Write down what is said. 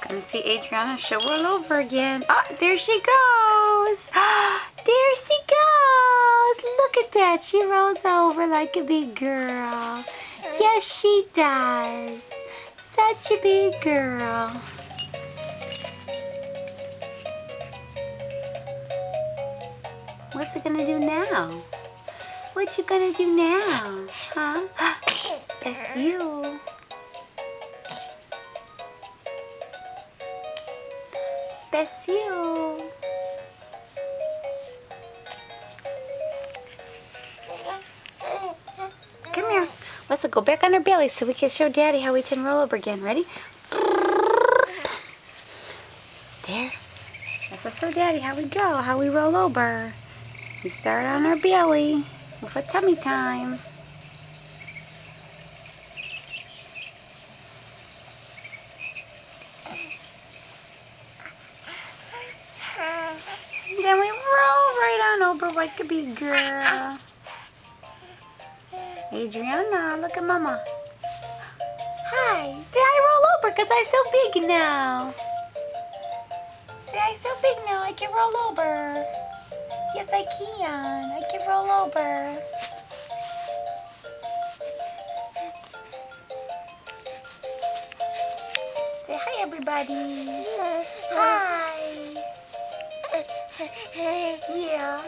gonna see Adriana. She'll roll over again. Oh, there she goes. There she goes. Look at that. She rolls over like a big girl. Yes, she does. Such a big girl. What's it gonna do now? What you gonna do now? Huh? That's you. That's you. Come here. Let's go back on our belly so we can show Daddy how we can roll over again. Ready? There. Let's show Daddy how we go, how we roll over. We start on our belly with a tummy time. Then we roll right on over like a big girl. Adriana, look at Mama. Hi. See, I roll over because I'm so big now. See, I'm so big now, I can roll over. Yes, I can. I can roll over. Say hi, everybody. Hi. Yeah.